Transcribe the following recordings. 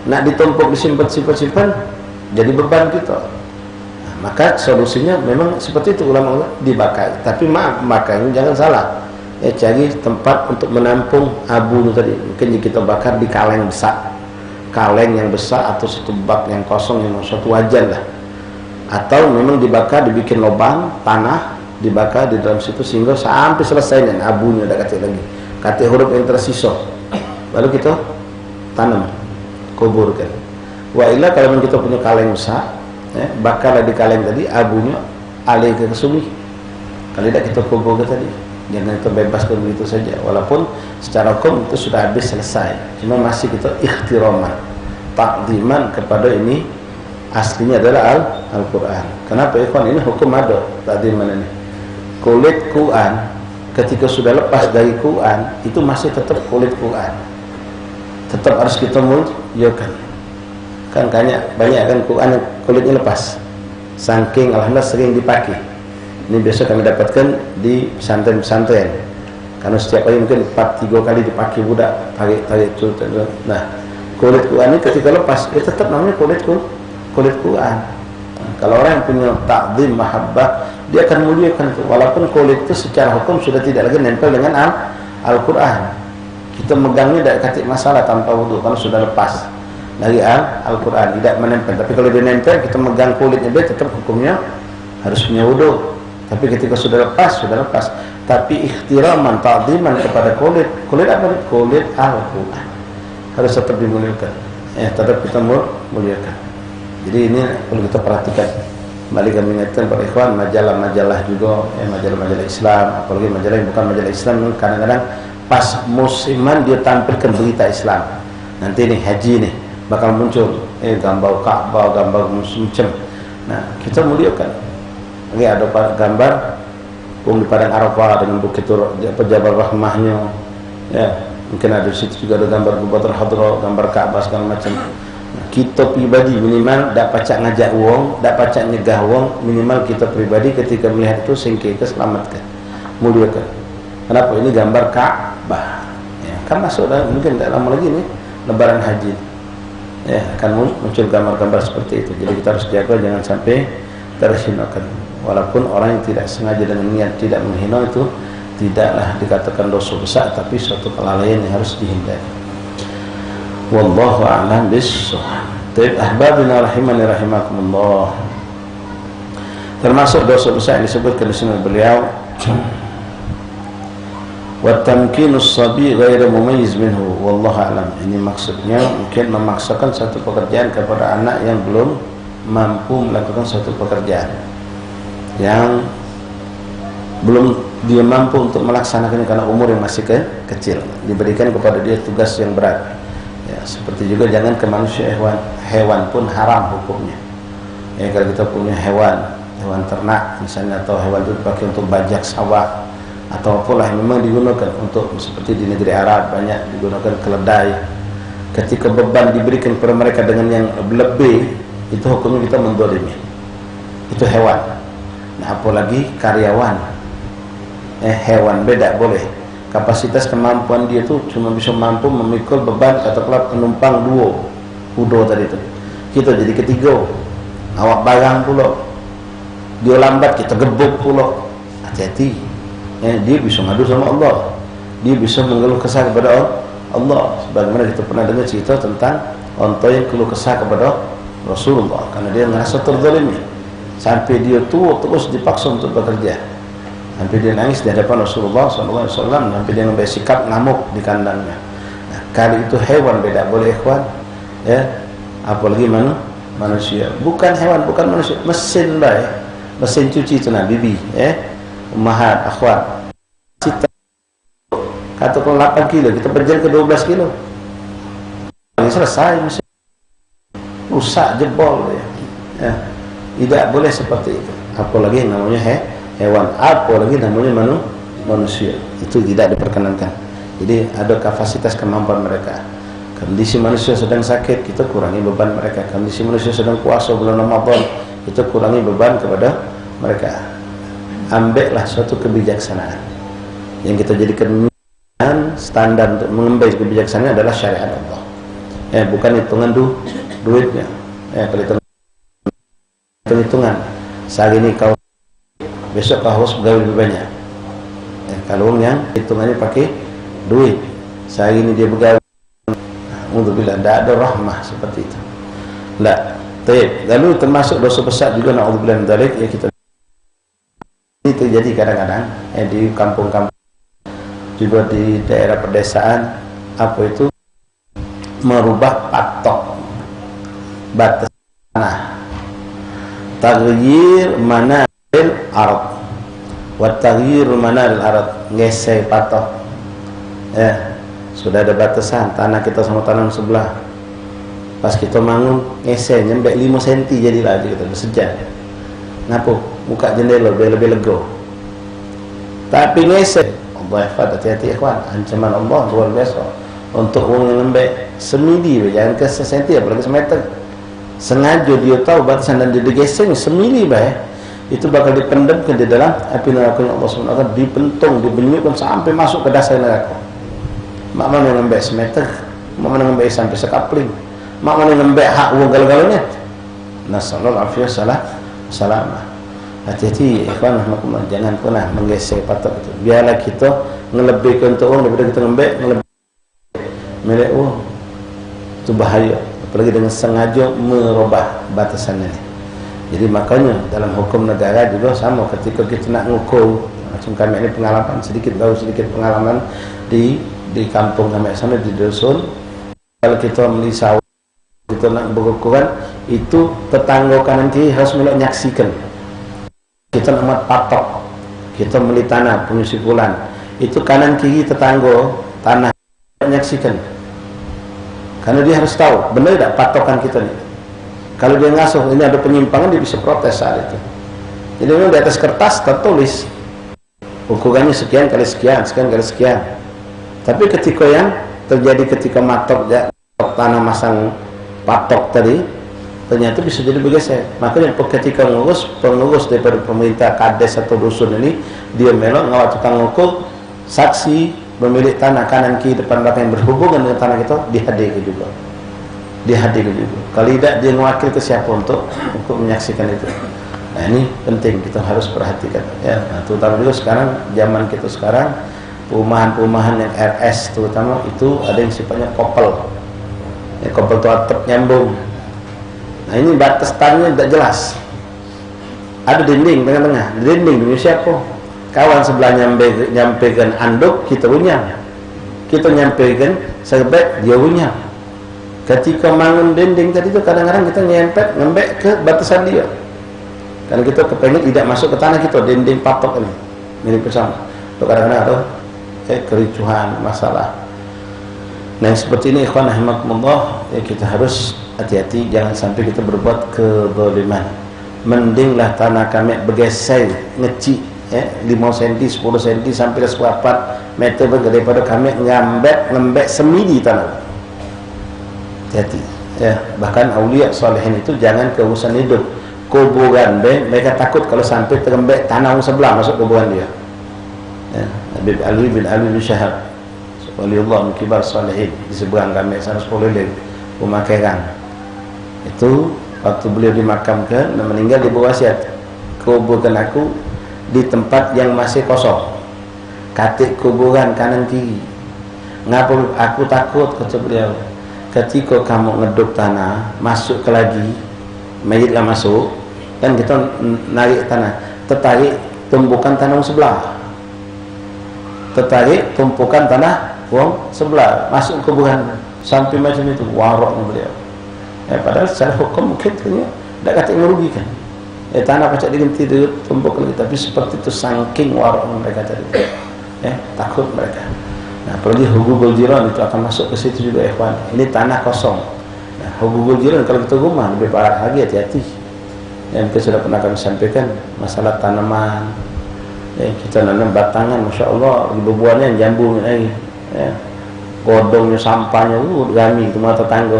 nak ditumpuk disimpan jadi beban kita. Nah, maka solusinya memang seperti itu, ulama dibakar. Tapi maaf, makannya jangan salah. Cari tempat untuk menampung abu itu tadi. Mungkin kita bakar di kaleng besar, kaleng yang besar atau satu bak yang kosong, yang satu wajan lah. Atau memang dibakar, dibikin lubang tanah, dibakar di dalam situ sehingga sampai selesai dan abunya ada katik lagi, katik huruf yang tersisa, lalu kita tanam, kuburkan. Wa illa kalau memang kita punya kaleng besar, bakarlah di kaleng tadi, abunya alih ke sungai. Kalau tidak kita kubur ke tadi, jangan kita bebaskan begitu saja. Walaupun secara hukum itu sudah habis selesai, cuma masih kita ikhtiraman, takdiman kepada ini. Aslinya adalah Al-Quran. Kenapa ikhwan? Ini hukum ada takdiman ini. Kulit Quran ketika sudah lepas dari Quran itu masih tetap kulit Quran, tetap harus kita muliakan. Kan banyak kan Quran yang kulitnya lepas, saking alhamdulillah sering dipakai. Ini biasa kami dapatkan di pesantren-pesantren, karena setiap hari mungkin 4-3 kali dipakai budak tarik itu. Nah, kulit Quran ini ketika lepas itu tetap namanya kulit Quran. Kalau orang yang punya takzim, mahabbah, dia akan muliakan itu. Walaupun kulit itu secara hukum sudah tidak lagi nempel dengan Al-Quran. Kita megangnya tidak katik masalah tanpa wudu, karena sudah lepas dari Al-Quran, tidak menempel. Tapi kalau dia nempel, kita megang kulitnya, dia tetap hukumnya harus punya wudu. Tapi ketika sudah lepas. Tapi ikhtiraman, takziman kepada kulit apa? Kulit Al-Quran harus tetap dimuliakan. Tetap kita muliakan. Jadi ini perlu kita perhatikan. Kembali kami ingatkan para ikhwan, majalah-majalah juga, majalah-majalah Islam, apalagi majalah yang bukan majalah Islam, kadang-kadang pas musiman dia tampilkan berita Islam. Nanti nih haji nih bakal muncul gambar Ka'bah, gambar macam. Nah, kita muliakan. Oke, ada gambar di padang Arafah dengan bukit Jabal Rahmahnya. Ya, mungkin ada di situ juga ada gambar Gubernur Hadra, gambar Ka'bah segala macam. Kita pribadi minimal tak pacak ngajak wong, tak pacak nyegah wong, minimal kita pribadi ketika melihat itu singkirkan, selamatkan, muliakan. Kenapa? Ini gambar Ka'bah. Kan masuk dah, mungkin tak lama lagi nih Lebaran Haji. Akan muncul gambar-gambar seperti itu. Jadi kita harus jaga jangan sampai terhinakan. Walaupun orang yang tidak sengaja dengan niat tidak menghina itu tidaklah dikatakan dosa besar, tapi suatu kelalaian yang harus dihindari. Wallahu a'lam bis-shawab. Baik, ahbabina rahimani rahimakumullah. Termasuk dosa besar yang disebutkan di sini beliau, wa tamkinus sabi ghairu mumayyiz minhu wallahu a'lam. Ini maksudnya mungkin memaksakan satu pekerjaan kepada anak yang belum mampu melakukan suatu pekerjaan, yang belum dia mampu untuk melaksanakannya karena umur yang masih kecil, diberikan kepada dia tugas yang berat. Seperti juga jangan ke manusia, hewan pun haram hukumnya. Kalau kita punya hewan ternak misalnya, atau hewan itu dipakai untuk bajak sawah atau apalah yang memang digunakan untuk, seperti di negeri Arab banyak digunakan keledai. Ketika beban diberikan kepada mereka dengan yang lebih, itu hukumnya kita mendolimi. Itu hewan. Nah, apalagi karyawan. Hewan beda boleh. Kapasitas kemampuan dia tu cuma bisa mampu memikul beban katakanlah penumpang 2 kuda tadi tu. Kita jadi ketiga, awak barang pula, dia lambat kita gebuk pula. Hati-hati. Dia bisa ngadu sama Allah, dia bisa mengeluh kesah kepada Allah. Sebagaimana kita pernah dengar cerita tentang onta yang keluh kesah kepada Rasulullah karena dia merasa terzalimi, sampai dia tua terus dipaksa untuk bekerja. Sampai dia nangis di hadapan Rasulullah SAW, sampai dia mengambil sikap ngamuk di kandangnya. Nah, kali itu hewan beda boleh ikhwan, apalagi manusia. Bukan hewan, bukan manusia, mesin baik, mesin cuci itu nah bibi, ummahat, akhwat. Kita katakan 8 kilo, kita berjalan ke 12 kilo. Ini selesai mesin. Rusak, jebol ya. Tidak boleh seperti itu. Apalagi yang namanya hewan, apalagi namanya manusia, itu tidak diperkenankan. Jadi ada kapasitas kemampuan mereka. Kondisi manusia sedang sakit, kita kurangi beban mereka. Kondisi manusia sedang puasa bulan Ramadan, kita kurangi beban kepada mereka. Ambillah suatu kebijaksanaan yang kita jadikan standar untuk mengambil kebijaksanaan adalah syariat Allah. Bukan hitungan duitnya. Perhitungan. Sehari ini kau, besok kau harus bergaul lebih banyak. Kalau yang hitungannya pakai duit, sehari ini dia bergaul, alhamdulillah, tidak ada rahmah seperti itu. Tidak. Lalu termasuk dosa besar juga, na'udzubillah min dzalik, ya kita ini terjadi kadang-kadang di kampung-kampung, juga di daerah pedesaan, apa itu, merubah patok batas tanah, taghyir manazil ard wa taghyir manazil ard, geser patok. Sudah ada batasan tanah kita sama tanah sebelah, pas kita bangun geser nyampe 5 cm jadilah kita bersejak. Kenapa? Buka jendela biar lebih lega. Tapi geser, Allah hati-hati ikhwan, ancaman Allah luar biasa. Untuk orang yang lembek semili, jangan ke sesenti, apalagi semeter. Sengaja dia tahu batasan dan dia digeseng semili, itu bakal dipendamkan di dalam api neraka Allah SWT, dipentung, dibenyutkan sampai masuk ke dasar neraka. Mak mana yang lembek semeter, mak mana yang lembek sampai sekapling, mak mana yang lembek hak uang galau-galaunya. Nasallallahu alaihi wasallam. Hati-hati ikhwan rahmatullah, jangan pernah menggesek patok itu. Biarlah kita ngelebihkan untuk orang daripada kita lembek milik uang. Itu bahaya, apalagi dengan sengaja merubah batasan ini. Jadi makanya dalam hukum negara juga sama, ketika kita nak ngukur, macam kami ini pengalaman sedikit pengalaman di kampung kami sana, di dusun. Kalau kita beli sawah, kita nak berukuran, itu tetangga kanan kiri harus menyaksikan. Kita nak patok, kita beli tanah punya sipulan, itu kanan kiri tetangga tanah menyaksikan. Karena dia harus tahu benar tidak patokan kita ni. Kalau dia ngasuh ini ada penyimpangan, dia bisa protes saat itu. Jadi memang di atas kertas tertulis ukurannya sekian kali sekian, sekian kali sekian. Tapi ketika yang terjadi ketika matok tanah masang patok tadi, ternyata bisa jadi bergeser. Makanya ketika pengurus daripada pemerintah kades atau dusun ini, dia melok ngawal tukang ngukur, saksi pemilik tanah kanan kiri depan belakang yang berhubungan dengan tanah kita dihadirkan juga. Kalau tidak, dia mewakil ke siapa untuk menyaksikan itu. Nah ini penting, kita harus perhatikan. Terutama juga sekarang, zaman kita sekarang, perumahan-perumahan yang RS terutama itu ada yang sifatnya kopel. Kopel itu atap nyambung. Nah ini batas tanahnya tidak jelas. Ada dinding tengah-tengah. Dinding punya siapa? Kawan sebelah nyampaikan anduk, kita punya. Kita nyampaikan serbet, dia punya. Ketika bangun dinding tadi itu kadang-kadang kita ngembek ke batasan dia. Karena kita kepengen tidak masuk ke tanah kita, dinding patok ini mirip bersama. Kadang-kadang ada kericuhan, masalah. Nah seperti ini ikhwan rahimakumullah, kita harus hati-hati, jangan sampai kita berbuat kezaliman. Mendinglah tanah kami bergeser ngecik 5 cm, 10 cm sampai 1/4 meter daripada kami ngembek semili tanah. Hati-hati. Bahkan aulia salihin itu jangan ke urusan hidup. Kuburan mereka takut kalau sampai terembek tanah orang sebelah masuk kuburan dia. Habib Ali bin Syahab, waliullah kibar salihin, di seberang kami sana 10 leng rumah Kerang. Itu waktu beliau dimakamkan dan meninggal, dia berwasiat, kuburkan aku di tempat yang masih kosong, katik kuburan kanan kiri. Ngapa aku takut, kata beliau, ketika kamu ngeduk tanah masuk ke lagi mayitlah masuk, kan kita narik tanah, tertarik tumpukan tanah sebelah, tertarik tumpukan tanah wong sebelah masuk kuburan, sampai macam itu waroknya beliau. Padahal secara hukum mungkin tidak kata merugikan. Tanah pacak diganti tumpuk lagi, tapi seperti itu saking warok mereka tadi. Takut mereka. Nah, apalagi hubugul jiran itu akan masuk ke situ juga ikhwan. Ini tanah kosong. Nah, hubugul jiran kalau kita rumah lebih parah lagi, hati-hati. Yang kita sudah pernah kami sampaikan masalah tanaman. Kita nanam batangan, masya Allah, buah-buahnya jambung lagi. Godongnya, sampahnya, gami itu mata tetangga.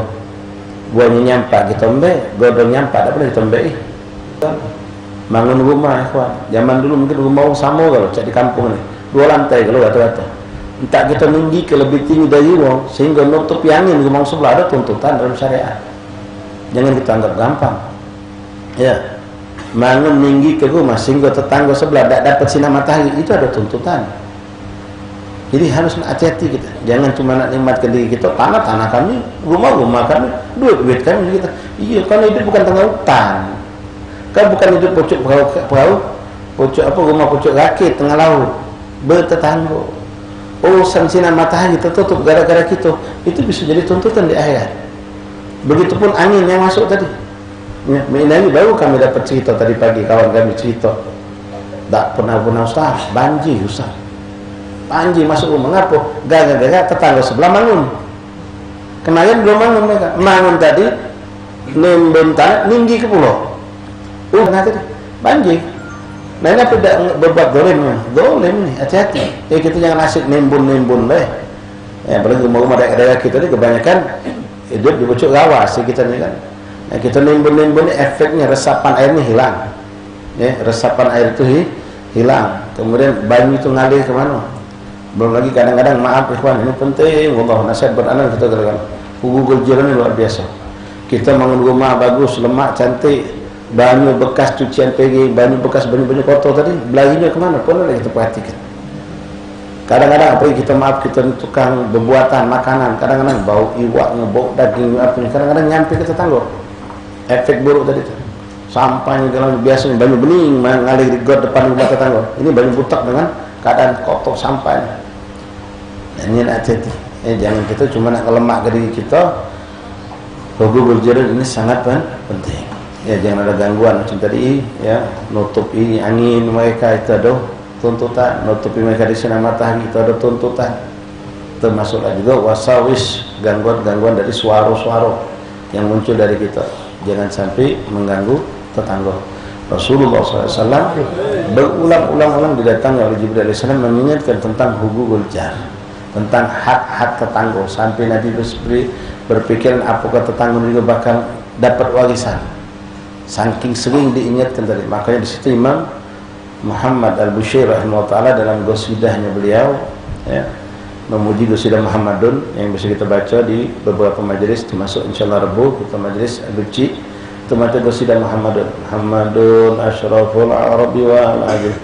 Buahnya nyampak kita mbek, godong nyampak, tak boleh kita mbek. Bangun rumah ikhwan. Zaman dulu mungkin rumah sama kalau cak di kampung ni 2 lantai kalau rata-rata. entah kita tinggi ke lebih tinggi dari wong sehingga nutupi angin rumah sebelah, ada tuntutan dalam syariat. Jangan kita anggap gampang. Ya, bangun tinggi ke rumah sehingga tetangga sebelah tidak dapat sinar matahari, itu ada tuntutan. Jadi harus hati-hati kita. Jangan cuma nak nikmatkan diri kita, tanah kami, rumah kami, duit kami kita. Iya, karena hidup bukan tengah hutan. Kan bukan hidup pojok perahu, pojok apa rumah pojok rakit tengah laut bertetangga. Urusan sinar matahari tertutup gara-gara kita, itu bisa jadi tuntutan di akhirat. Begitupun angin yang masuk tadi. Ya, ini baru kami dapat cerita tadi pagi, kawan kami cerita. Tak pernah Ustaz, banjir Ustaz. Banjir masuk rumah, ngapa? Gara-gara tetangga sebelah bangun. Kemarin belum bangun mereka. Bangun tadi, nembun tanah, tinggi ke pulau. Tadi, banjir. Nah ini tidak berbuat dolim nih, hati-hati. Jadi kita jangan asik nembun deh. Ya, apalagi rumah-rumah daerah kita ini kebanyakan hidup di pucuk rawa sih kita ini kan. Nah, kita nembun efeknya resapan airnya hilang. Ya, resapan air itu hilang. Kemudian banyu itu ngalir kemana? Belum lagi kadang-kadang, maaf ikhwan, ini penting, wallah nasihat beranak kita katakan, hubungan jiran ini luar biasa. Kita bangun rumah bagus, lemak, cantik, banyu bekas cucian pergi, banyu bekas banyu kotor tadi, belarinya kemana? Pun ada kita perhatikan. Kadang-kadang apalagi kita maaf, kita tukang berbuatan makanan, kadang-kadang bau iwaknya, bau daging, apanya, kadang-kadang nyampe ke tetangga. Efek buruk tadi tu. Sampahnya kalau biasanya banyu bening mengalir di got depan rumah tetangga. Ini banyu butak dengan keadaan kotor sampahnya. Ini nak hati-hati. Jangan kita cuma nak lemak ke diri kita. Hubungan jiran ini sangat penting. Ya, jangan ada gangguan macam tadi. Ya, nutupi angin mereka itu ada tuntutan. Nutupi mereka di sinar matahari itu ada tuntutan. Termasuklah juga wasawis, gangguan-gangguan dari suara-suara yang muncul dari kita. Jangan sampai mengganggu tetangga. Rasulullah SAW berulang-ulang didatangi oleh Jibril AS mengingatkan tentang hubungul jar, tentang hak-hak tetangga, sampai Nabi berpikiran apakah tetangga juga bakal dapat warisan. Saking sering diingatkan tadi, makanya di situ Imam Muhammad Al-Bushairi rahimahullah taala dalam qasidahnya beliau, ya, memuji qasidah Muhammadun yang bisa kita baca di beberapa majelis, termasuk insyaallah Rabu kita majelis Al-Buci, termasuk qasidah Muhammadun asyraful arabi wal ajam.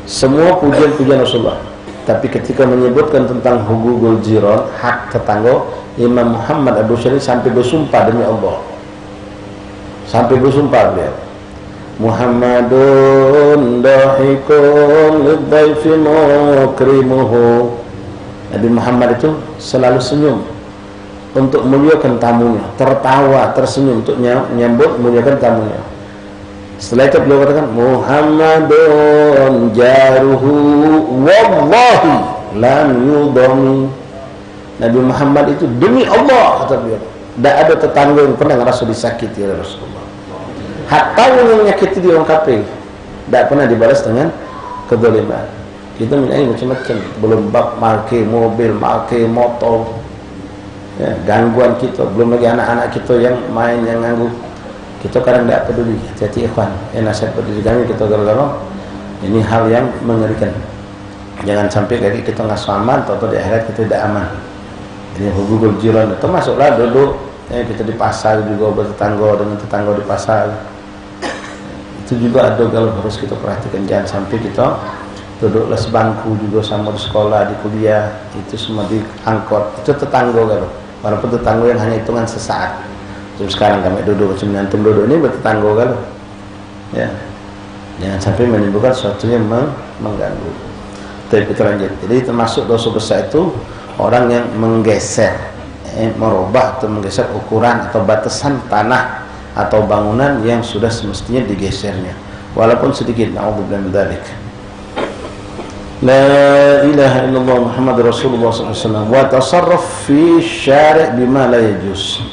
Semua pujian-pujian Rasulullah. Tapi ketika menyebutkan tentang hugugul jiran, hak tetangga, Imam Muhammad Al-Bushairi sampai bersumpah demi Allah. Sampai bersumpah beliau, Muhammadun dahikun lidhaifi mukrimuhu. Nabi Muhammad itu selalu senyum untuk muliakan tamunya, tertawa, tersenyum untuk menyambut muliakan tamunya. Setelah itu beliau katakan, Muhammadun jaruhu wallahi lam yudami. Nabi Muhammad itu demi Allah, kata beliau, tidak ada tetangga yang pernah merasa disakiti oleh Rasulullah. Hatta yang menyakiti dia orang kafir tidak pernah dibalas dengan kezaliman. Kita minta macam-macam, belum bab marke mobil, marke motor, ya, gangguan kita, belum lagi anak-anak kita yang main, yang ganggu kita, kadang tidak peduli. Hati-hati ikhwan, nasihat peduli kami kita gara-gara ini hal yang mengerikan. Jangan sampai kali kita nggak aman atau di akhirat kita tidak aman. Ini hubungan jiran, termasuklah duduk, ya, kita di pasar juga bertetangga dengan tetangga di pasar. Itu juga ada kalau harus kita perhatikan, jangan sampai kita duduklah sebangku juga sama di sekolah, di kuliah, itu semua diangkut, itu tetangga kalau, walaupun tetangga yang hanya hitungan sesaat. Terus sekarang kami duduk macam nyantum duduk ini bertetangga kalau, ya, jangan sampai menimbulkan sesuatu yang mengganggu. Tapi kita lanjut. Jadi termasuk dosa besar itu orang yang menggeser, merubah atau menggeser ukuran atau batasan tanah atau bangunan yang sudah semestinya digesernya, walaupun sedikit. Na'udzubillah min dzalik. La ilaha illallah Muhammad Rasulullah SAW. Wa tasarruf fi syari' bima la yajuz.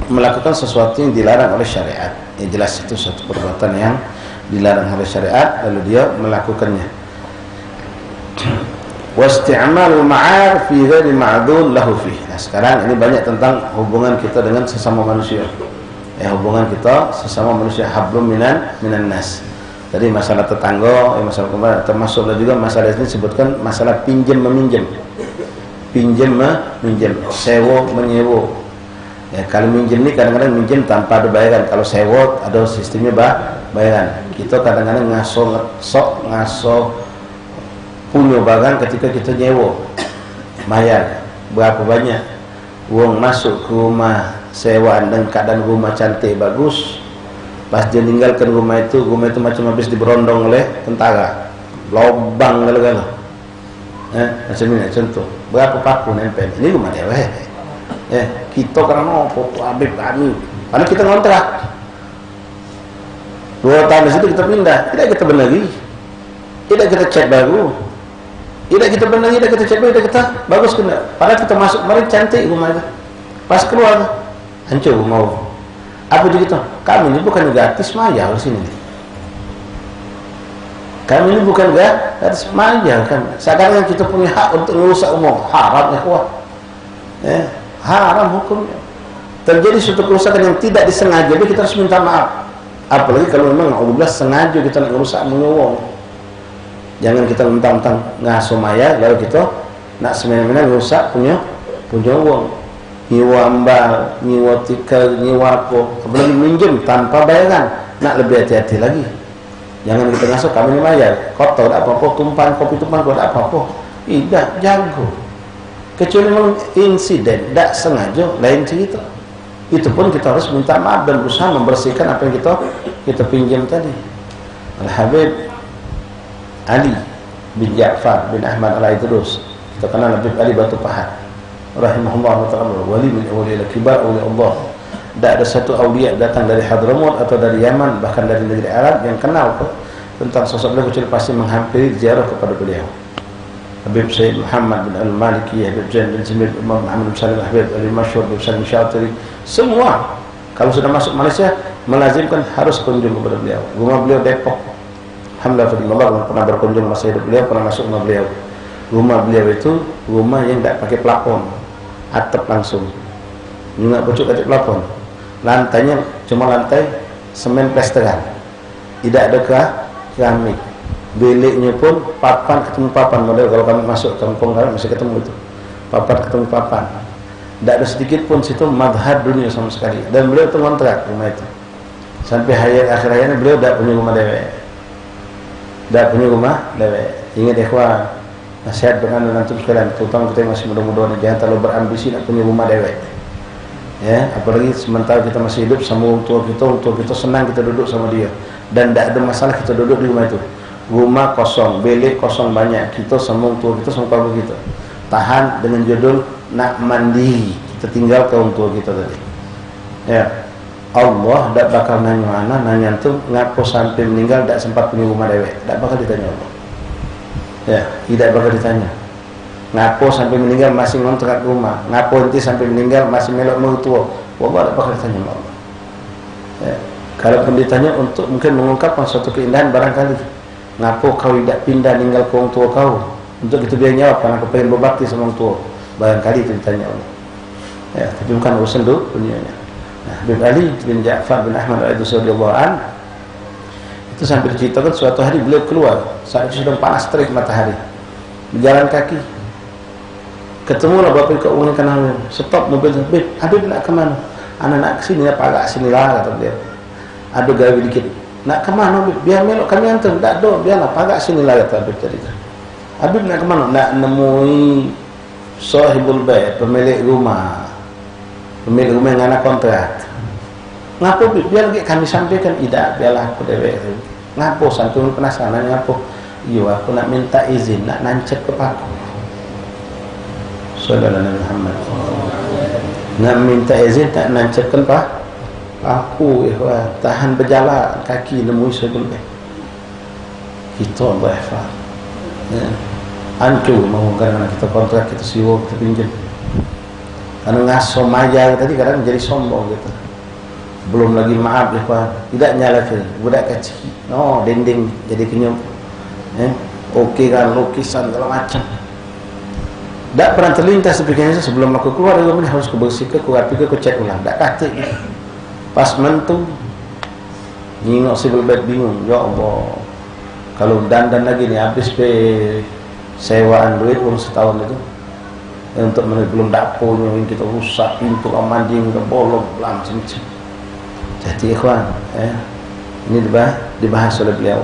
Melakukan sesuatu yang dilarang oleh syariat. Ya, jelas itu suatu perbuatan yang dilarang oleh syariat, lalu dia melakukannya. Wa isti'mal ma'ar fi ghairi ma'dul lahu fi. Nah, sekarang ini banyak tentang hubungan kita dengan sesama manusia. Ya, hubungan kita sesama manusia, hablum minan nas. Tadi masalah tetangga, masalah kemarin, termasuklah juga masalah ini disebutkan masalah pinjam meminjam, sewa menyewa. Ya, kalau minjem ini kadang-kadang minjem tanpa ada bayaran. Kalau sewa ada sistemnya bayaran. Kita kadang-kadang ngaso punya barang ketika kita nyewa, bayar berapa banyak uang masuk ke rumah sewaan dan keadaan rumah cantik bagus. Pas dia meninggalkan rumah itu macam habis diberondong oleh tentara, lobang galau-galau. Macam ini contoh. Berapa paku nempel? Ini rumah dia. Kita karena foto Habib kami, karena kita ngontrak 2 tahun di situ kita pindah, tidak kita benahi, tidak kita cat baru, tidak kita benahi, tidak kita cat baru, tidak kita bagus kena. Padahal kita masuk kemarin cantik rumah itu, pas keluar hancur rumah. Apa begitu? Kami ini bukan gratis maya di sini. Kami ini bukan gratis maya kan. Sekarang kita punya hak untuk merusak umum, haram ya kuat. Haram hukumnya. Terjadi suatu kerusakan yang tidak disengaja, jadi kita harus minta maaf. Apalagi kalau memang Allah sengaja kita nak merusak menyuwung. Jangan kita mentang-mentang ngasuh maya lalu kita nak semena-mena merusak punya uang. Nyewa ambal, nyewa tikar, nyewa apa, belum minjem tanpa bayaran, nak lebih hati-hati lagi. Jangan kita ngasuh kami ini bayar, kotor, tak apa-apa, tumpahan kopi tumpahan, tak apa-apa, tidak jago. Kecuali memang insiden, tak sengaja, lain cerita. Itu pun kita harus minta maaf dan berusaha membersihkan apa yang kita pinjam tadi. Al-Habib Ali bin Ja'far bin Ahmad Al-Aidrus, kita kenal Habib Ali Batu Pahat, rahimahullah ta'ala, wali min awliya kibar awliya Allah. Tak ada satu awliya datang dari Hadramut atau dari Yaman, bahkan dari negeri Arab yang kenal tentang sosok beliau kecuali pasti menghampiri ziarah kepada beliau. Habib Sayyid Muhammad bin Al-Maliki, Habib Zain bin Jamil, Imam Muhammad bin Salim, Habib Ali Masyhur bin Salim Syatiri, semua kalau sudah masuk Malaysia melazimkan harus kunjung kepada beliau. Rumah beliau Depok, alhamdulillah pernah berkunjung masa hidup beliau, pernah masuk rumah beliau. Rumah beliau itu rumah yang tidak pakai plafon, atap langsung, nggak pucuk atap plafon, lantainya cuma lantai semen plesteran, tidak ada keramik. Biliknya pun papan ketemu papan, model kalau kami masuk kampung kami masih ketemu itu papan ketemu papan. Tidak ada sedikit pun situ madhab dunia sama sekali. Dan beliau itu ngontrak rumah itu sampai akhir hayatnya. Beliau tidak punya rumah dewek, tidak punya rumah dewek. Ingat ikhwan, nasihat dengan nanti sekalian, terutama kita yang masih muda-muda, jangan terlalu berambisi nak punya rumah dewek. Ya, apalagi sementara kita masih hidup sama orang tua kita senang kita duduk sama dia, dan tidak ada masalah kita duduk di rumah itu. Rumah kosong, bilik kosong banyak, kita sama orang tua kita, sama keluarga kita tahan dengan judul nak mandi, kita tinggal ke orang tua kita tadi. Ya, Allah tak bakal nanya tu ngapo sampai meninggal tak sempat punya rumah dewek, tak bakal ditanya Allah. Ya, tidak bakal ditanya. Ngapo sampai meninggal masih ngontrak rumah, ngapo nanti sampai meninggal masih melok mertua, Allah tak bakal ditanya Allah. Ya, kalaupun ditanya untuk mungkin mengungkapkan suatu keindahan barangkali, ngapo kau tidak pindah tinggal ke orang tua kau, untuk itu dia jawab karena aku pengen berbakti sama orang tua, barangkali itu ditanya Allah. Ya, tapi bukan urusan dunianya. Nah, Habib Ali bin Ja'far bin Ahmad Al-Aidrus radhiyallahu an itu sampai diceritakan suatu hari beliau keluar saat itu sedang panas terik matahari, berjalan kaki, ketemulah bapak keuangan kenal, stop mobil. Habib nak ke mana? Anak nak ke sini, apa agak sini lah, kata beliau. Ada gawe dikit. Nak ke mana Habib? Biar melok kami antar. Tak ada, biarlah agak sini lah, kata Habib tadi. Habib nak ke mana? Nak nemui sahibul bait, pemilik rumah yang anak kontrak. Ngapo Habib? Biar lagi kami sampaikan. Tidak, biarlah aku dewek. Ngapo sampai penasaran ngapo? Iya, aku nak minta izin, nak nancep ke paku. Sallallahu alaihi Muhammad. Nak minta izin tak nancapkan paku, tahan berjalan kaki nemui sebelum kita berhafal. Ya. Hancur mau karena kita kontrak, kita sewa, kita pinjam. Karena ngaso maya tadi kadang menjadi sombong gitu. Belum lagi maaf ya Pak, tidak nyalakan budak kecil. Oh, dinding jadi kenyum. Oke kan lukisan segala macam. Tak pernah terlintas pikirannya sebelum aku keluar dari rumah harus kubersihkan, kuapikan, kucek ulang. Tak kata. Pas mentu, nyingok si belbet bingung. Ya Allah, Kalau dandan lagi nih habis sewaan duit setahun itu untuk belum dapurnya yang kita rusak, pintu mandi nggak bolong, macam-macam. Jadi ikhwan, ini dibahas oleh beliau.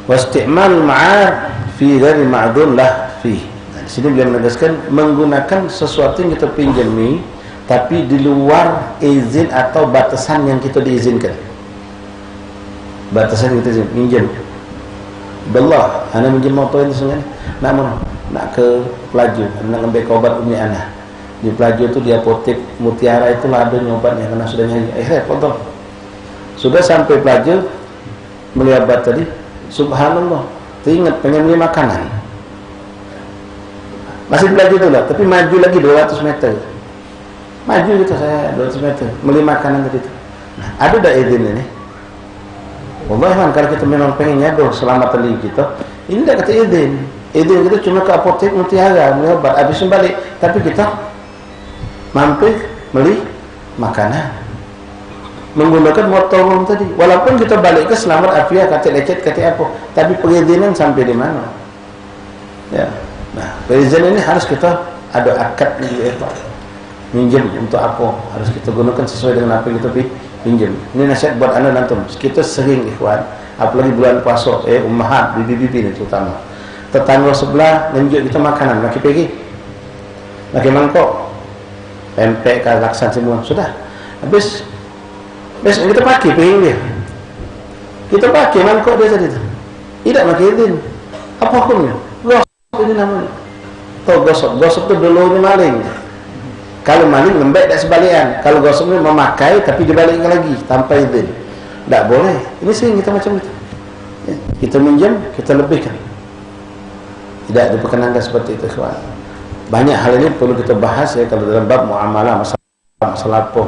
Wasti'mal ma'ad fi ghairi ma'dun lah fi. Nah, di sini beliau menegaskan menggunakan sesuatu yang kita pinjami tapi di luar izin atau batasan yang kita diizinkan. Batasan yang kita pinjam. Bellah, ana minjem motor itu sebenarnya. Nak ke Pelaju, nak ngambil obat umi anak. Di Pelaju itu di apotek Mutiara itu ada obatnya karena sudah nyari. Potong. Sudah sampai Pelaju melihat obat tadi, subhanallah, teringat pengen beli makanan. Masih Pelaju itu lah, tapi maju lagi 200 meter. Maju gitu saya 200 meter, beli makanan tadi itu. Nah, ada dah izin ini. Wallahi kalau kita memang pengen nyador selamatan diri kita, ini tidak kata izin. Izin kita cuma ke apotek Mutiara beli obat, habis balik. Tapi kita mampir beli makanan menggunakan motor tadi. Walaupun kita balik ke selamat afiat, kata lecet, kata apa, tapi perizinan sampai di mana? Ya. Nah, perizinan ini harus kita ada akadnya juga. Minjem untuk apa? Harus kita gunakan sesuai dengan apa yang kita pinjam. Ini nasihat buat anda nantum. Kita sering ikhwan, apalagi bulan puasa, ummahat, bibi-bibi ini terutama. Tetangga sebelah nunjuk kita makanan, laki pergi, laki mangkok, pempek, laksan semua sudah. Habis kita pakai piring dia. Kita pakai mangkok dia tadi tu. Tidak pakai izin. Apa hukumnya? Gosok ini namanya. Tahu gosok tu dulunya maling. Kalau maling lembek tak sebalikan. Kalau gosok ni memakai tapi dibalikkan lagi tanpa izin. Tak boleh. Ini sering kita macam itu. Kita minjam, kita lebihkan. Tidak diperkenankan seperti itu, kawan. Banyak hal ini perlu kita bahas ya kalau dalam bab muamalah, masalah apa.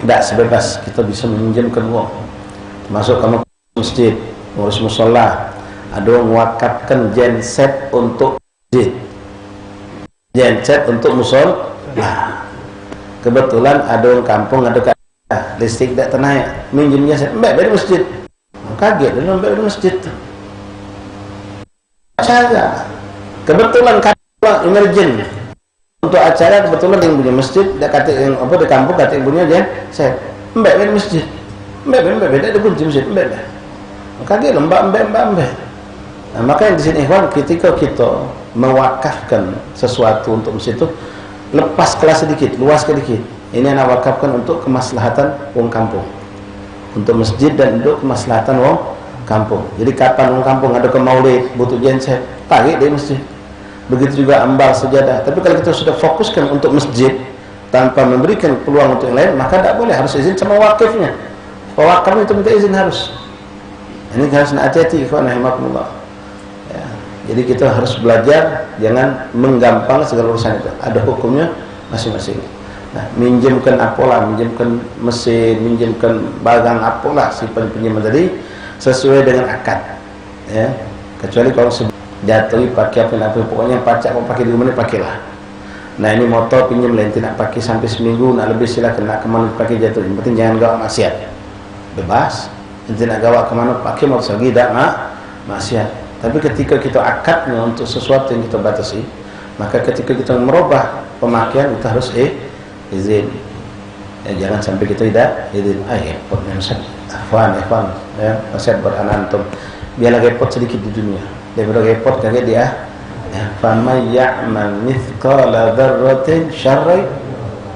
Tidak sebebas kita bisa meminjamkan uang. Masuk kamu masjid, ngurus musola, ada yang mewakafkan genset untuk masjid, genset untuk musola. Nah, kebetulan ada yang kampung ada listrik tidak ternaik, minjemnya set, mbak dari masjid. Kaget, dia mbak dari masjid. Acara kebetulan kalau emergen untuk acara kebetulan yang punya masjid dak kata yang apa di kampung kata yang punya dia saya mbak di masjid mbak beda di kunci masjid mbak maka dia lembak mbak. Nah, maka yang di sini ikhwan, ketika kita mewakafkan sesuatu untuk masjid itu lepas kelas sedikit, luas sedikit, ini anak wakafkan untuk kemaslahatan wong kampung, untuk masjid dan untuk kemaslahatan wong kampung. Jadi kapan orang kampung ada ke maulid butuh genset, tarik dari masjid. Begitu juga ambal sejadah. Tapi kalau kita sudah fokuskan untuk masjid tanpa memberikan peluang untuk yang lain, maka tidak boleh, harus izin sama wakifnya. Pewakaf itu minta izin harus. Ini harus hati-hati ikhwan rahimakumullah. Ya. Jadi kita harus belajar jangan menggampang segala urusan itu. Ada hukumnya masing-masing. Nah, minjemkan apalah, minjemkan mesin, minjemkan barang apalah si pinjaman tadi sesuai dengan akad, ya. Kecuali kalau jatuh pakai apa pokoknya pacak mau pakai di rumah ni pakailah. Nah, ini motor pinjam lain tidak pakai sampai seminggu, nak lebih silakan, nak kemana pakai jatuh. Yang penting jangan gawa maksiat, bebas. Nanti nak gawa kemana pakai motor lagi tidak maksiat. Tapi ketika kita akadnya untuk sesuatu yang kita batasi, maka ketika kita merubah pemakaian kita harus izin. Ya, jangan sampai kita tidak izin. Repot nasihat. Ikhwan, ya, nasihat buat anak antum. Biarlah repot sedikit di dunia. Daripada repot kaget dia. Ya, faman ya'mal mithqala dzarratin syarran,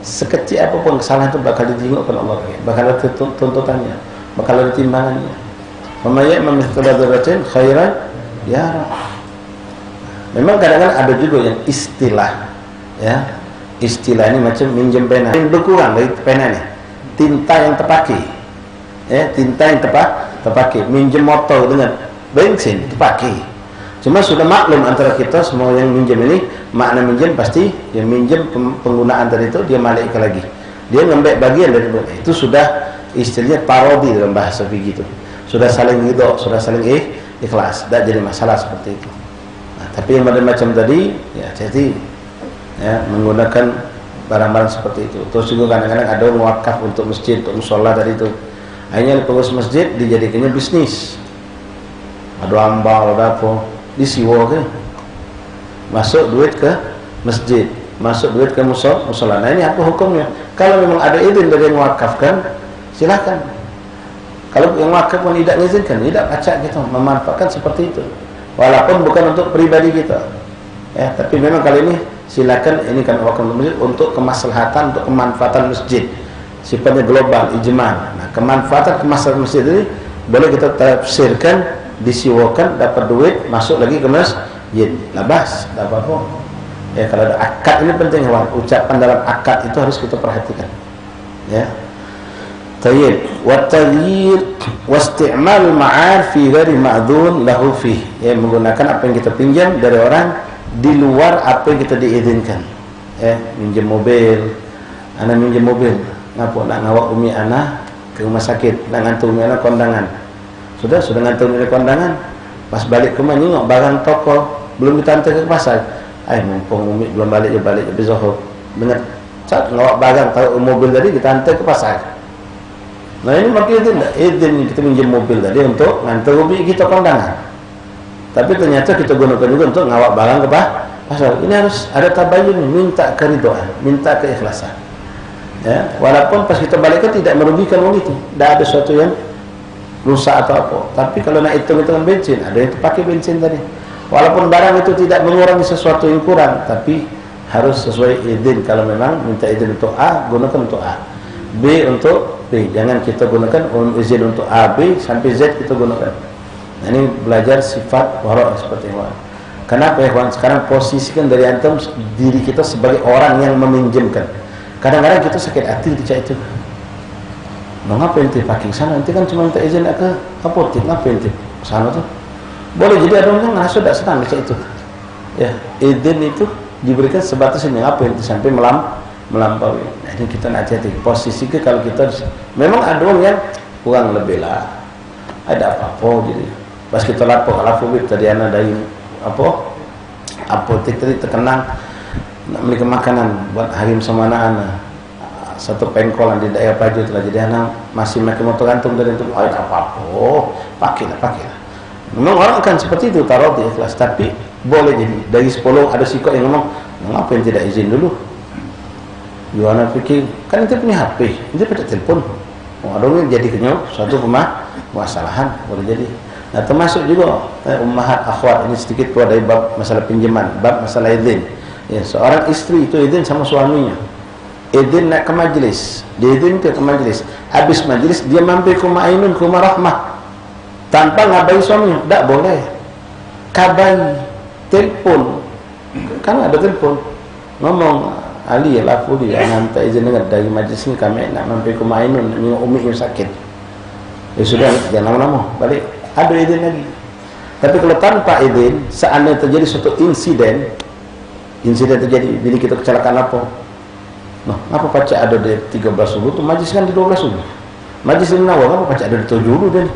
sekecil apapun kesalahan itu bakal ditengok oleh Allah, bakal ada tuntutannya, bakal ada timbangannya. Faman ya'mal mithqala dzarratin khairan yara. Memang kadang-kadang ada juga yang istilah, ya. Istilah ini macam minjem pena. Ini berkurang dari pena ni. Tinta yang terpakai. Ya, tinta yang terpakai. Minjem motor dengan bensin terpakai. Cuma sudah maklum antara kita semua yang minjem ini, makna minjem pasti dia minjem penggunaan tadi itu dia malikkan lagi. Dia ngambil bagian dari itu, sudah istilahnya parodi dalam bahasa begitu. Sudah saling ridho, sudah saling ikhlas. Tak jadi masalah seperti itu. Nah, tapi yang macam tadi, ya jadi ya, menggunakan barang-barang seperti itu. Terus juga kadang-kadang ada wakaf untuk masjid, untuk musola tadi itu. Akhirnya pengurus masjid dijadikannya bisnis. Ada ambal, ada apa, disiwa ke, masuk duit ke masjid, masuk duit ke musola. Nah ini apa hukumnya? Kalau memang ada izin dari yang wakafkan, silakan. Kalau yang wakaf pun tidak mengizinkan, tidak acak kita memanfaatkan seperti itu. Walaupun bukan untuk pribadi kita, ya. Tapi memang kali ini silakan, ini kan wakaf masjid untuk kemaslahatan, untuk kemanfaatan masjid. Sifatnya global, ijma. Nah, kemanfaatan kemaslahatan masjid ini boleh kita tafsirkan, disiwakan, dapat duit, masuk lagi ke masjid. Labas, dapat apa? Ya, kalau ada akad ini penting, ucapan dalam akad itu harus kita perhatikan. Ya. Tayyib, wa taghyir wa isti'mal ma'ar fi ghairi ma'dzun lahu fi. Ya, menggunakan apa yang kita pinjam dari orang di luar apa yang kita diizinkan. Ya, minjem mobil. Ana minjem mobil. Ngapa nak ngawak umi ana ke rumah sakit, nak ngantar umi ana kondangan. Sudah ngantar umi kondangan. Pas balik ke rumah nengok barang toko belum ditantar ke pasar. Ai mumpung umi belum balik je Zohor. Dengar cat ngawak barang taruh mobil tadi kita hantar ke pasar. Nah ini maksudnya itu enggak izin kita minjem mobil tadi untuk ngantar umi kita kondangan. Tapi ternyata kita gunakan juga untuk ngawak barang ke pasar. Ini harus ada tabayun, minta keridhaan, minta keikhlasan. Ya, walaupun pas kita balikkan tidak merugikan orang itu, tidak ada sesuatu yang rusak atau apa. Tapi kalau nak hitung-hitungan bensin, ada yang pakai bensin tadi. Walaupun barang itu tidak mengurangi sesuatu yang kurang, tapi harus sesuai izin. Kalau memang minta izin untuk A, gunakan untuk A. B untuk B. Jangan kita gunakan izin untuk A, B sampai Z kita gunakan. Nah, ini belajar sifat wara' seperti itu. Kenapa ya kawan? Sekarang posisikan dari antum diri kita sebagai orang yang meminjamkan. Kadang-kadang kita sakit hati ketika itu. Nah, ngapain ente pakai sana? Ente kan cuma minta izin nak ke apotek, ngapain ente sana tuh? Boleh jadi ada orang ngerasa tidak senang ketika itu. Ya, izin itu diberikan sebatas ini, ngapain ente sampai melampaui. Nah, ini kita nak hati-hati. Posisi ke kalau kita memang ada orang yang kurang lebih lah. Ada apa-apa jadi. Pas kita lapor tadi anak dari apa? Apotek tadi terkenang nak beli makanan buat harim sama anak-anak. Satu pengkolan di daerah Paju telah jadi anak masih pakai motor gantung dari itu. Oh, tak apa-apa, pakailah. Memang orang akan seperti itu taruh di ikhlas, tapi boleh jadi dari 10 ada sikap yang ngomong, mengapa yang tidak izin dulu? Yohana pikir kan itu punya HP, itu pada telepon. Ada yang jadi kenyang suatu permasalahan boleh jadi. Nah, termasuk juga ummahat akhwat ini sedikit tua dari bab masalah pinjaman, bab masalah izin. Ya, seorang istri itu izin sama suaminya. Izin nak ke majlis, dia izin ke majlis. Habis majlis dia mampir ke rumah Ainun, ke rumah Rahmah. Tanpa ngabai suaminya, tak boleh. Kabai, telefon. Kan ada telefon. Ngomong Ali lafu dia minta izin dengar dari majlis ni kami nak mampir ke rumah Ainun, nak umi yang sakit. Ya sudah, jangan lama-lama, balik. Ada izin lagi. Tapi kalau tanpa izin, seandainya terjadi suatu insiden terjadi, bila kita kecelakaan apa? Nah, apa pacak ada di 13 subuh tu majlis kan di 12 subuh. Majlis di Menawar apa pacak ada di 7 dulu dan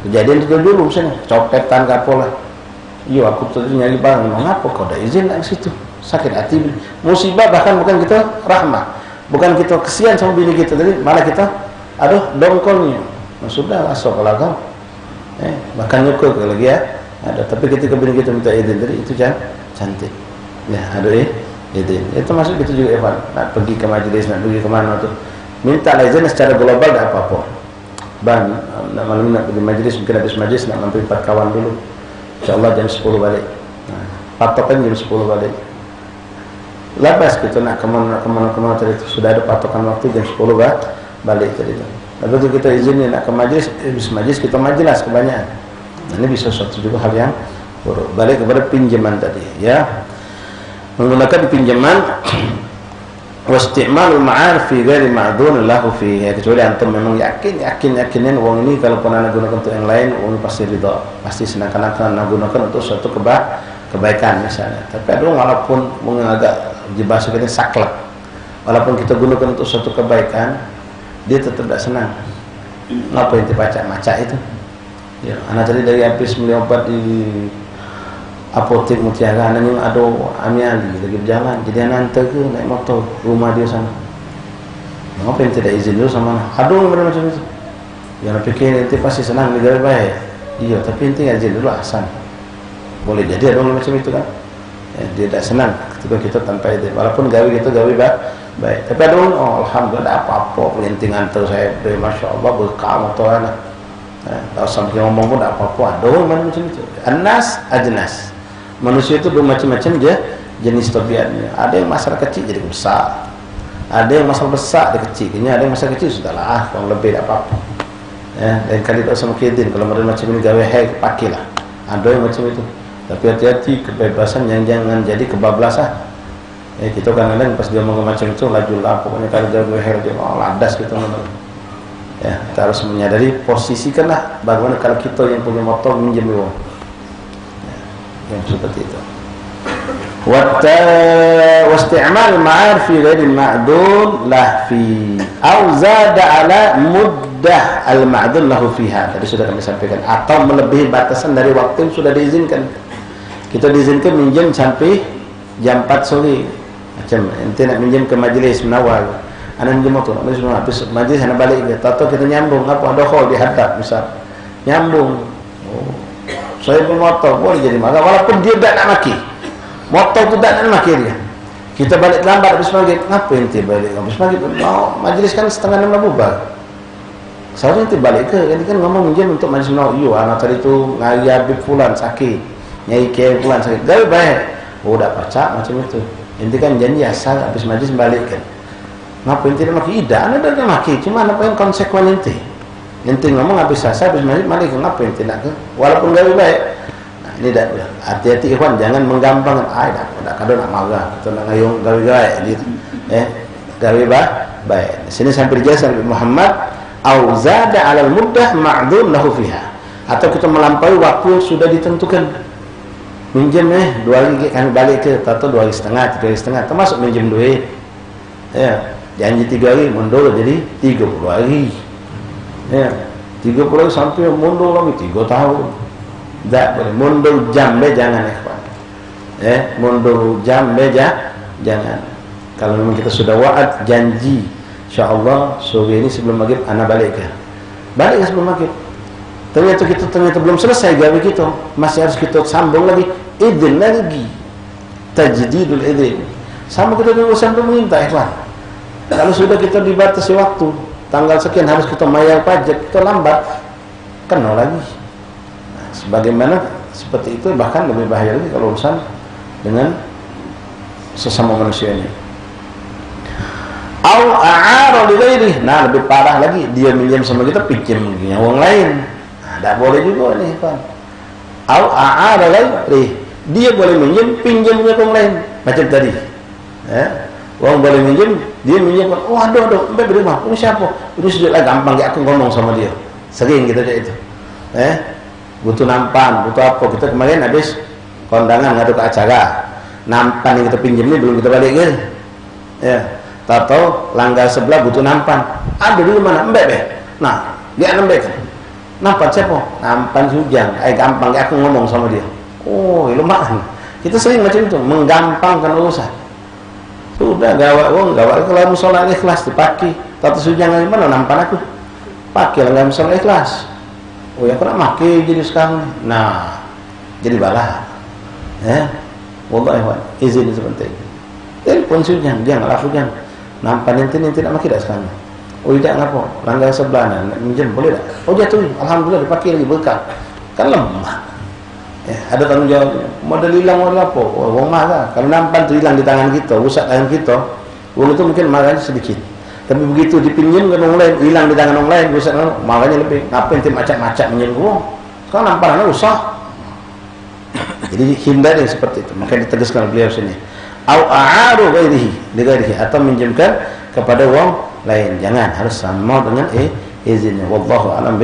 kejadian di 7 dulu misalnya, copetan ke apa lah. Yo aku tadi nyari barang, mengapa kau ada izin nak ke situ? Sakit hati. Musibah bahkan bukan kita rahmah, bukan kita kesian sama bini kita tadi, malah kita aduh dongkolnya. Nah, sudah asal kalau kau bahkan nyukur lagi ya. Ada, tapi ketika bini kita minta izin tadi itu cantik. Ya, ada izin. Itu masuk gitu juga Evan. Nak pergi ke majlis, nak pergi ke mana tu. Minta izin secara global tak apa-apa. Ban, malam nak pergi majlis, mungkin habis majlis nak mampir 4 kawan dulu. InsyaAllah jam 10 balik. Nah, patokan jam 10 balik. Lepas kita nak kemana tadi itu sudah ada patokan waktu jam 10 balik tadi itu. Lepas itu kita izin nak ke majlis, habis majlis kita majlis kebanyakan. Nah, ini bisa suatu juga hal yang buruk. Balik kepada pinjaman tadi, ya. Menggunakan pinjaman wasti'malul ma'ar fi ghairi ma'dzun lahu fi, ya, kecuali antum memang yakinin uang ini kalau pun anda gunakan untuk yang lain, uang ini pasti ridha, pasti senang-senang anda gunakan untuk suatu kebaikan misalnya. Tapi ada orang walaupun agak dibahaskan saklek, walaupun kita gunakan untuk suatu kebaikan, dia tetap tidak senang. Ngapa yang dipacak-macak itu? Ya, anak tadi dari habis beli obat di apotek Mutiara, anak ni ada amiali lagi berjalan, jadi anak hantar ke naik motor rumah dia sana. Mengapa yang tidak izin dulu sama anak? Ada yang macam itu. Jangan pikir ente pasti senang digawe baik. Iya, tapi ente izin dulu ahsan. Boleh jadi ada orang macam itu kan. Dia tidak senang ketika kita tanpa izin. Walaupun gawe kita gawe baik. Tapi ada orang, oh alhamdulillah ada apa-apa, penting antar saya, masya Allah berkah atau anak. Kalau sampai ngomong pun tak apa-apa. Ada orang macam itu. Anas, ajnas. Manusia itu bermacam-macam jenis tabiatnya. Ada yang masalah kecil jadi besar. Ada yang masalah besar dia kecil. Ada yang masalah kecil sudahlah, kalau lebih tak apa-apa. Dan kali tak sama kedin. Kalau mereka macam ini gawe hai, pakailah. Ada yang macam itu. Tapi hati-hati kebebasan yang jangan jadi kebablasan. Kita kadang-kadang pas dia ngomong macam itu lajulah. Pokoknya kalau gawe hai dia ladas gitu. Kita harus menyadari posisikanlah bagaimana kalau kita yang punya motor minjem uang. Yang seperti itu. Wasti'mal ma'ar fi ghairi ma'dul lah fi au zada ala muddah al ma'dul lahu fiha. Tadi sudah kami sampaikan, atau melebihi batasan dari waktu yang sudah diizinkan. Kita diizinkan minjem sampai jam 4 sore. Macam ente nak minjem ke majlis menawar. Ana minjem motor, habis majlis ana balik ke. Tahu kita nyambung apa ada call dihadap misal. Nyambung. Oh. Saya bermotor boleh jadi marah walaupun dia tak nak maki. Motor tu tak nak maki dia. Kita balik lambat habis maghrib. Ngapa ente balik habis maghrib? Mau majlis kan 5:30 bubar. Seharusnya ente balik ke? Kan ngomong minjem untuk majlis menawar. Iyo, anak tadi tu ngari Habib fulan sakit. Nyai kiai fulan sakit. Gawe baik. Oh, dak pacak macam itu. Ente kan janji asal habis majlis balik kan. Ngapa ente nak maki? Tidak, ana dak maki. Cuma apa yang konsekuen ente? Ente ngomong habis asal habis majlis balik ngapa ente nak ke? Walaupun gawe baik. Ini dah hati-hati ikhwan, jangan menggampangkan. Dah kadang nak marah, kita nak ngayung gawe-gawe gitu. Gawe baik. Sini sampai dijelasan Muhammad au zada 'alal muddah ma'dhun lahu fiha. Atau kita melampaui waktu yang sudah ditentukan. Minjem 2 hari kami balik ke, atau 2 hari setengah, 3 hari setengah, termasuk minjem duit. Janji 3 hari mundur jadi 30 hari. 30 hari sampai mundur lagi 3 tahun. Tak boleh mundur jam jangan ikhwan. Mundur jam jangan. Kalau memang kita sudah wa'ad janji, insyaallah sore ini sebelum maghrib ana balik ke. Balik ke sebelum maghrib. Ternyata belum selesai gawe kita, masih harus kita sambung lagi, izin lagi. Tajdidul izin. Sama kita dengan urusan pemerintah ikhwan. Kalau sudah kita dibatasi waktu, tanggal sekian harus kita bayar pajak, kita lambat, kena lagi. Sebagaimana seperti itu, bahkan lebih bahaya lagi kalau urusan dengan sesama manusia ini. Au a'ara li ghairihi. Nah, lebih parah lagi, dia minjam sama kita pinjam punya orang lain. Tak boleh juga nih, Pak. Au a'ara ghairihi. Dia boleh minjam pinjamnya orang lain. Macam tadi. Orang boleh minjam, dia minjam. Oh, aduh, mbak beri mah. Ini siapa? Ini sudahlah gampang aku ngomong sama dia. Sering kita kayak itu. Butuh nampan, butuh apa. Kita kemarin habis kondangan ngadu ke acara. Nampan yang kita pinjam ini belum kita balik ke. Tahu langgar sebelah butuh nampan. Ada di mana? Mbak. Nah, dia nembek kan. Nampan siapa? Nampan Sujang. Gampang aku ngomong sama dia. Oh, lumayan. Kita sering macam itu, menggampangkan urusan. Sudah gawat kalau musola ikhlas dipakai. Tahu Sujang dari mana nampan aku? Pakai langgar musola ikhlas. Oh ya, aku nak pakai jadi sekarang. Nah, jadi balah. Wallahi ikhwan, izin seperti itu. Telepon Sujang, dia enggak lakukan. Nampan nanti nak pakai dah sekarang. Oh tidak ngapa, langgar sebelah nak minjem boleh tak? Oh jatuh, alhamdulillah dipakai lagi berkah. Kan lemah. Ada tanggung jawab. Modal hilang modal apa? Oh, wong marah. Kalau nampan tu hilang di tangan kita, rusak tangan kita, wong itu mungkin marahnya sedikit. Tapi begitu dipinjam ke orang lain, hilang di tangan orang lain, rusak marahnya lebih. Ngapain tim macam-macam minjem wong? Sekarang nampannya rusak. Jadi hindari seperti itu. Maka ditegaskan beliau sini. Au a'aru ghairihi, atau minjamkan kepada wong lain. Jangan, harus sama dengan izinnya. Wallahu a'lam.